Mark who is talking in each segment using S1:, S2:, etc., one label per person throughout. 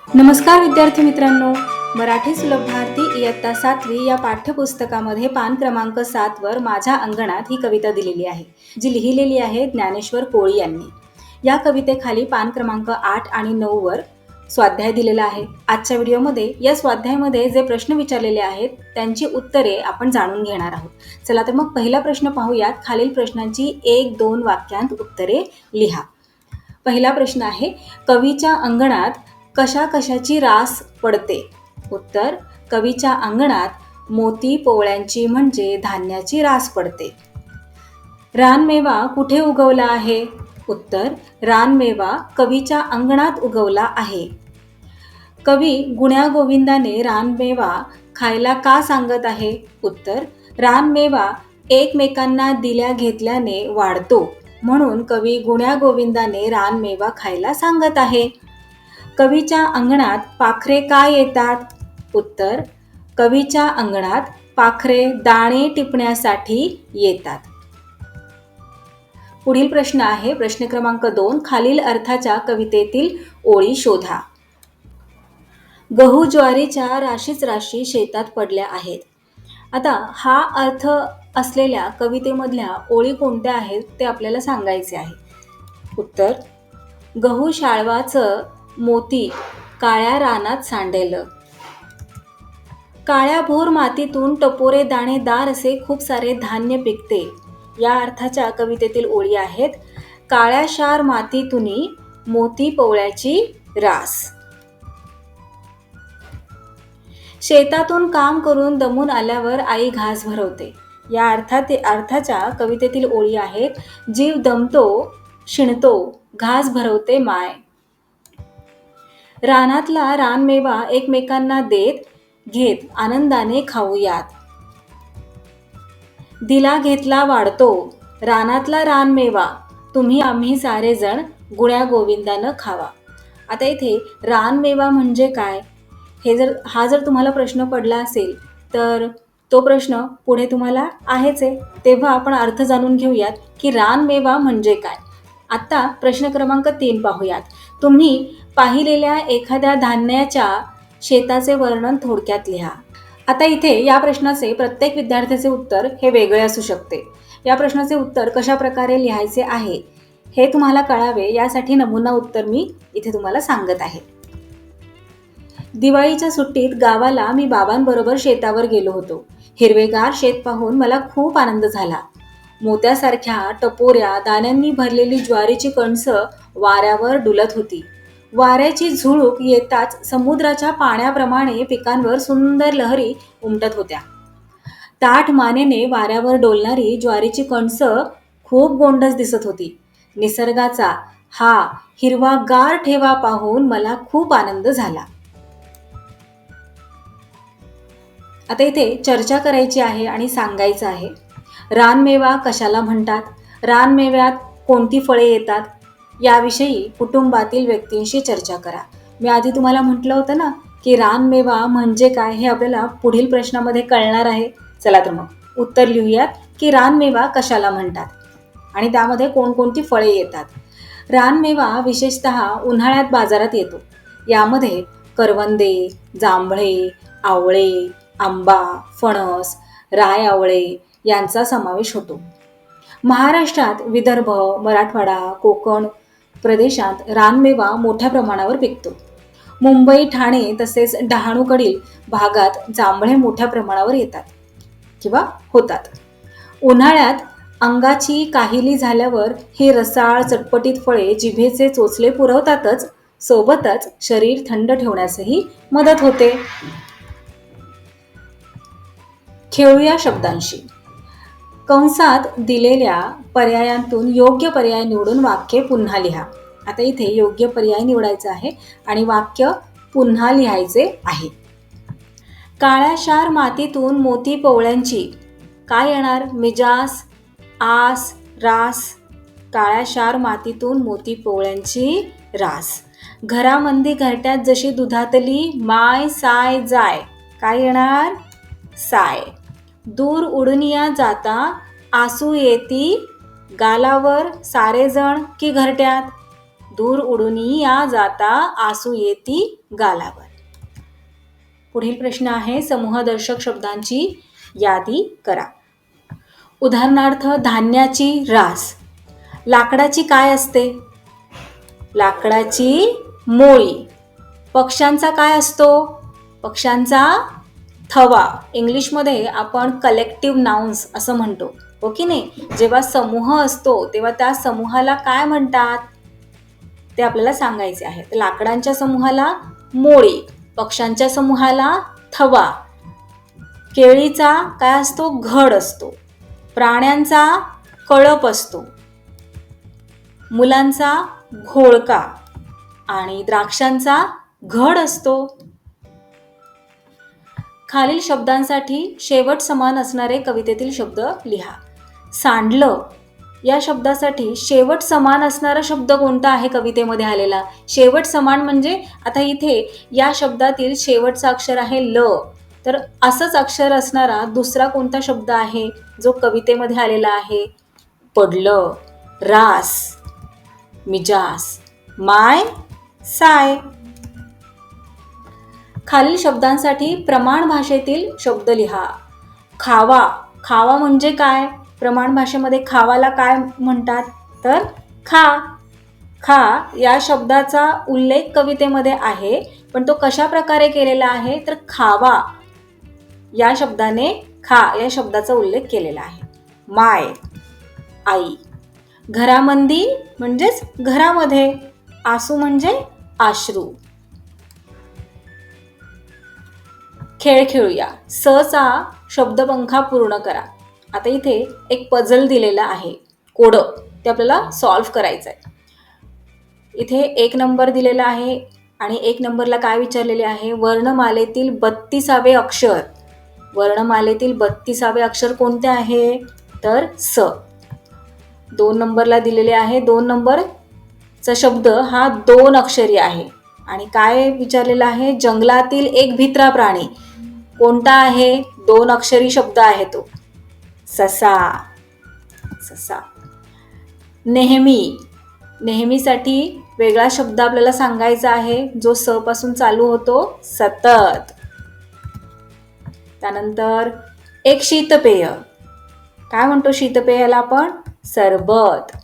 S1: नमस्कार विद्यार्थी मित्रांनो, मराठी सुलभ भारती इयत्ता 7वी या पाठ्यपुस्तकामध्ये पान क्रमांक 7 वर माझ्या अंगणात ही कविता दिलेली आहे, जी लिहिलेली आहे ज्ञानेश्वर कोळी यांनी. या कवितेखाली पान क्रमांक 8 आणि 9 वर स्वाध्याय दिलेला आहे. आजच्या व्हिडिओमध्ये या स्वाध्यायामध्ये जे प्रश्न विचारलेले आहेत त्यांची उत्तरे आपण जाणून घेणार आहोत. चला तर मग पहिला प्रश्न पाहूयात. खालील प्रश्नांची 1-2 वाक्यांत उत्तरे लिहा. पहिला प्रश्न आहे, कवीच्या अंगणात कशा कशाची रास पडते? उत्तर, कवीच्या अंगणात मोती पोवळ्यांची म्हणजे धान्याची रास पडते. रानमेवा कुठे उगवला आहे? उत्तर, रानमेवा कवीच्या अंगणात उगवला आहे. कवी गुण्यागोविंदाने रानमेवा खायला का सांगत आहे? उत्तर, रानमेवा एकमेकांना दिल्या घेतल्याने वाढतो, म्हणून कवी गुण्यागोविंदाने रानमेवा खायला सांगत आहे. कवीच्या अंगणात पाखरे का येतात? उत्तर, कवीच्या अंगणात पाखरे दाणे टिपण्यासाठी येतात. पुढील प्रश्न आहे प्रश्न क्रमांक 2. खालील अर्थाच्या कवितेतील ओळी शोधा. गहू ज्वारीच्या राशीच राशी शेतात पडल्या आहेत. आता हा अर्थ असलेल्या कवितेमधल्या ओळी कोणत्या आहेत ते आपल्याला सांगायचे आहे. उत्तर, गहू शाळवाचं मोती काळ्या रानात सांडेलं. काळ्या भोर मातीतून टपोरे दाणेदार असे खूप सारे धान्य पिकते. या अर्थाच्या कवितेतील ओळी आहेत. काळ्या शार मातीतूनी मोती पोवळ्याची रास. शेतातून काम करून दमून आल्यावर आई घास भरवते. या अर्थाच्या कवितेतील ओळी आहेत. जीव दमतो शिणतो घास भरवते माय. रानातला रानमेवा एकमेकांना देत घेत आनंदाने खाऊयात. दिला घेतला वाढतो रानातला रानमेवा तुम्ही आम्ही सारे जण गुण्यागोविंदानं खावा. आता इथे रानमेवा म्हणजे काय, हा जर तुम्हाला प्रश्न पडला असेल तर तो प्रश्न पुढे तुम्हाला आहेच आहे. तेव्हा आपण अर्थ जाणून घेऊयात की रानमेवा म्हणजे काय. आता प्रश्न क्रमांक 3 पाहूयात. तुम्ही पाहिलेल्या एखाद्या धान्याच्या शेताचे वर्णन थोडक्यात लिहा. आता इथे या प्रश्नाचे प्रत्येक विद्यार्थ्याचे उत्तर हे वेगळे असू शकते. या प्रश्नाचे उत्तर कशा प्रकारे लिहायचे आहे हे तुम्हाला कळावे यासाठी नमुना उत्तर मी इथे तुम्हाला सांगत आहे. दिवाळीच्या सुट्टीत गावाला मी बाबांबरोबर शेतावर गेलो होतो. हिरवेगार शेत पाहून मला खूप आनंद झाला. मोत्यासारख्या टपोऱ्या दाण्यांनी भरलेली ज्वारीची कणसं वाऱ्यावर डुलत होती. वाऱ्याची झुळूक येताच समुद्राच्या पाण्याप्रमाणे पिकांवर सुंदर लहरी उमटत होत्या. ताठ मानेने वाऱ्यावर डोलणारी ज्वारीची कणसं खूप गोंडस दिसत होती. निसर्गाचा हा हिरवागार ठेवा पाहून मला खूप आनंद झाला. आता इथे चर्चा करायची आहे आणि सांगायचं आहे. रानमेवा कशाला म्हणतात? रानमेव्यात कोणती फळे येतात? याविषयी कुटुंबातील व्यक्तींशी चर्चा करा. मी आधी तुम्हाला म्हटलं होतं ना की रानमेवा म्हणजे काय हे आपल्याला पुढील प्रश्नामध्ये कळणार आहे. चला तर मग उत्तर लिहूयात की रानमेवा कशाला म्हणतात आणि त्यामध्ये कोणकोणती फळे येतात. रानमेवा विशेषतः उन्हाळ्यात बाजारात येतो. यामध्ये करवंदे, जांभळे, आवळे, आंबा, फणस, राय आवळे यांचा समावेश होतो. महाराष्ट्रात विदर्भ, मराठवाडा, कोकण प्रदेशात रानमेवा मोठ्या प्रमाणावर पिकतो. मुंबई, ठाणे तसेच डहाणूकडील भागात जांभळे मोठ्या प्रमाणावर येतात किंवा होतात. उन्हाळ्यात अंगाची काहिली झाल्यावर ही रसाळ चटपटीत फळे जिभेचे चोचले पुरवतातच, सोबतच शरीर थंड ठेवण्यासही मदत होते. खेळूया शब्दांशी. कंसात दिलेल्या पर्यायांतून योग्य पर्याय निवडून वाक्य पुन्हा लिहा. आता इथे योग्य पर्याय निवडायचा आहे आणि वाक्य पुन्हा लिहायचे आहे. काळ्या शार मातीतून मोती पोवळ्यांची काय येणार? मिजास, आस, रास. काळ्या शार मातीतून मोती पोवळ्यांची रास. घरामंदी घरट्यात जशी दुधातली माय साय जाय. काय येणार? साय. दूर उडूनिया जाता आसू येती गालावर सारेजण की घरट्यात? दूर उडूनी या जाता आसू येती गालावर. पुढील प्रश्न आहे समूहदर्शक शब्दांची यादी करा. उदाहरणार्थ धान्याची रास. लाकडाची काय असते? लाकडाची मोळी. पक्ष्यांचा काय असतो? पक्ष्यांचा थवा. इंग्लिशमध्ये आपण कलेक्टिव्ह नाउन्स असं म्हणतो, हो की नाही? जेव्हा समूह असतो तेव्हा त्या समूहाला काय म्हणतात ते आपल्याला सांगायचे आहे. तर लाकडांच्या समूहाला मोळी, पक्ष्यांच्या समूहाला थवा, केळीचा काय असतो? घड असतो, प्राण्यांचा कळप असतो, मुलांचा घोळका आणि द्राक्षांचा घड असतो. खालील शब्दांसाठी शेवट समान असणारे कवितेतील शब्द लिहा. सांडलं या शब्दासाठी शेवट समान असणारा शब्द कोणता आहे कवितेमध्ये आलेला? शेवट समान म्हणजे आता इथे या शब्दातील शेवटचा अक्षर आहे ल, तर असंच अक्षर असणारा दुसरा कोणता शब्द आहे जो कवितेमध्ये आलेला आहे? पडलं, रास, मिजास, माय, साय. खालील शब्दांसाठी प्रमाण भाषेतील शब्द लिहा. खावा. खावा म्हणजे काय? प्रमाण भाषेमध्ये खावाला काय म्हणतात? तर खा. खा या शब्दाचा उल्लेख कवितेमध्ये आहे, पण तो कशा प्रकारे केलेला आहे? तर खावा या शब्दाने खा या शब्दाचा उल्लेख केलेला आहे. माय, आई. घरामंदी म्हणजेच घरामध्ये. आसू म्हणजे आश्रू. खेळ खेळूया. स चा शब्दपंखा पूर्ण करा. आता इथे एक पझल दिलेला आहे, कोडं, ते आपल्याला सॉल्व्ह करायचं आहे. इथे 1 नंबर दिलेला आहे आणि 1 नंबरला काय विचारलेले आहे? वर्णमालेतील 32वे अक्षर. वर्णमालेतील 32वे अक्षर कोणते आहे? तर स. 2 नंबरला दिलेले आहे, 2 नंबरचा शब्द हा 2 अक्षरी आहे आणि काय विचारलेलं आहे? जंगलातील एक भित्रा प्राणी कोणता आहे? 2 अक्षरी शब्द आहे तो ससा. ससा. नेहमी. नेहमीसाठी वेगळा शब्द आपल्याला सांगायचा आहे जो स पासून चालू होतो, सतत. त्यानंतर एक शीतपेय. काय म्हणतो शीतपेयाला आपण? सरबत.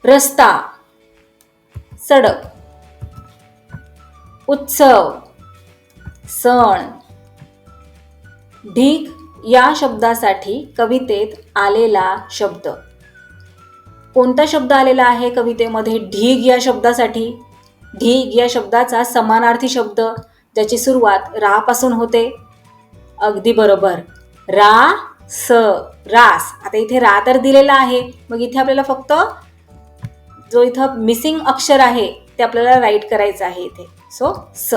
S1: रस्ता, सडक. उत्सव, सण. ढीग या शब्दासाठी कवितेत आलेला शब्द कोणता शब्द आलेला आहे कवितेमध्ये? ढीग या शब्दासाठी. ढीग या शब्दाचा समानार्थी शब्द ज्याची सुरुवात रा पासून होते. अगदी बरोबर, रा स, रास. आता इथे रा तर दिलेला आहे, मग इथे आपल्याला फक्त जो इथं मिसिंग अक्षर आहे ते आपल्याला राईट करायचं आहे इथे. सो स.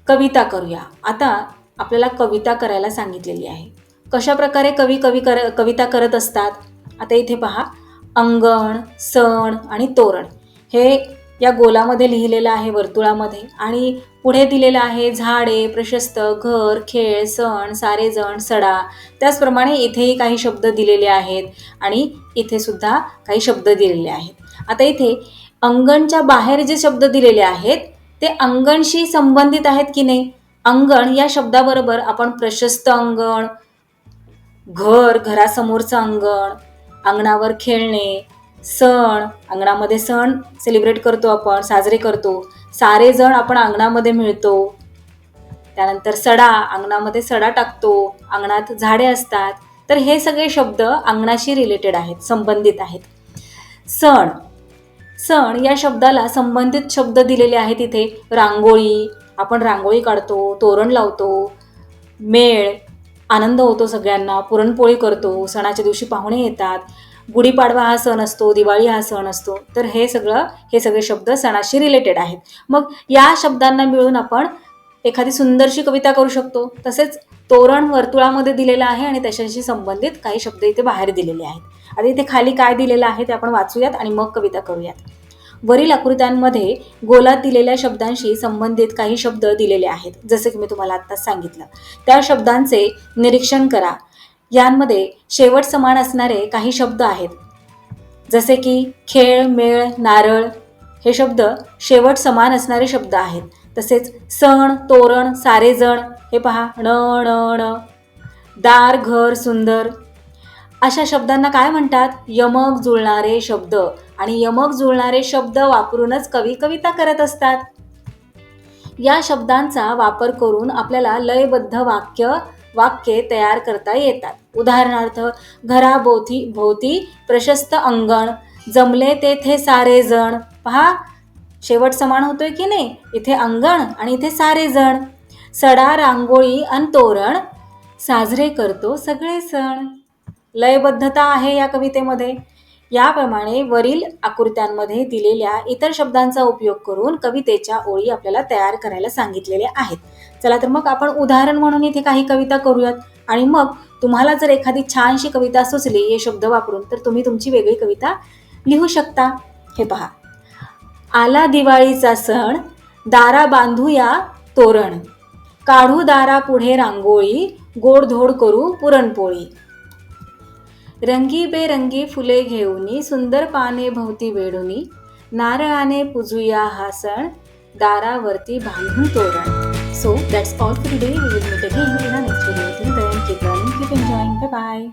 S1: कविता करूया. आता आपल्याला कविता करायला सांगितलेली आहे. कशा प्रकारे कविता करत असतात? आता इथे पहा, अंगण, सण आणि तोरण हे या गोलामध्ये लिहिलेलं आहे, वर्तुळामध्ये, आणि पुढे दिलेलं आहे झाडे, प्रशस्त, घर, खेळ, सण, सारेजण, सडा. त्याचप्रमाणे इथेही काही शब्द दिलेले आहेत आणि इथे सुद्धा काही शब्द दिलेले आहेत. आता इथे अंगणच्या बाहेर जे शब्द दिलेले आहेत ते अंगणशी संबंधित आहेत की नाही? अंगण या शब्दाबरोबर आपण प्रशस्त अंगण, घर, घरासमोरचं अंगण, अंगणावर खेळणे, सण, अंगणामध्ये सण सेलिब्रेट करतो आपण, साजरे करतो, सारे जण आपण अंगणामध्ये मिळतो. त्यानंतर सडा, अंगणामध्ये सडा टाकतो, अंगणात झाडे असतात. तर हे सगळे शब्द अंगणाशी रिलेटेड आहेत, संबंधित आहेत. सण. सण या शब्दाला संबंधित शब्द दिलेले आहेत इथे. रांगोळी, आपण रांगोळी काढतो, तोरण लावतो. मेळ, आनंद होतो सगळ्यांना, पुरणपोळी करतो, सणाच्या दिवशी पाहुणे येतात. गुढीपाडवा हा सण असतो, दिवाळी हा सण असतो. तर हे सगळे शब्द सणाशी रिलेटेड आहेत. मग या शब्दांना मिळून आपण एखादी सुंदरशी कविता करू शकतो. तसेच तोरण वर्तुळामध्ये दिलेलं आहे आणि त्याच्याशी संबंधित काही शब्द इथे बाहेर दिलेले आहेत. आता इथे खाली काय दिलेलं आहे ते आपण वाचूयात आणि मग कविता करूयात. वरील आकृत्यांमध्ये गोलात दिलेल्या शब्दांशी संबंधित काही शब्द दिलेले आहेत, जसे की मी तुम्हाला आत्ताच सांगितलं. त्या शब्दांचे निरीक्षण करा. यांमध्ये शेवट समान असणारे काही शब्द आहेत. जसे की खेळ, मेळ, नारळ हे शब्द शेवट समान असणारे शब्द आहेत. तसेच सण, तोरण, सारेजण हे पहा ण ण ण. दार, घर, सुंदर अशा शब्दांना काय म्हणतात? यमक जुळणारे शब्द. आणि यमक जुळणारे शब्द वापरूनच कवी कविता करत असतात. या शब्दांचा वापर करून आपल्याला लयबद्ध वाक्ये तयार करता येतात. उदाहरणार्थ, घराभोवती भोवती प्रशस्त अंगण, जमले तेथे सारे जण. पहा शेवट समान होतोय की नाही? इथे अंगण आणि इथे सारे जण. सडा, रांगोळी अन तोरण, साजरे करतो सगळे सण. लयबद्धता आहे या कवितेमध्ये. याप्रमाणे वरील आकृत्यांमध्ये दिलेल्या इतर शब्दांचा उपयोग करून कवितेच्या ओळी आपल्याला तयार करायला सांगितलेल्या आहेत. चला तर मग आपण उदाहरण म्हणून इथे काही कविता करूयात आणि मग तुम्हाला जर एखादी छानशी कविता सुचली हे शब्द वापरून तर तुम्ही तुमची वेगळी कविता लिहू शकता. हे पहा, आला दिवाळीचा सण, दारा बांधूया तोरण, काढू दारा पुढे रांगोळी, गोडधोड करू पुरणपोळी. रंगीबेरंगी फुले घेऊनी, सुंदर पाने भोवती वेढुनी, नारळाने पूजूया हा सण, दारावरती बांधून तोरण. So that's all for today. We will meet again in our next video. Till then, keep learning, keep enjoying. Bye bye.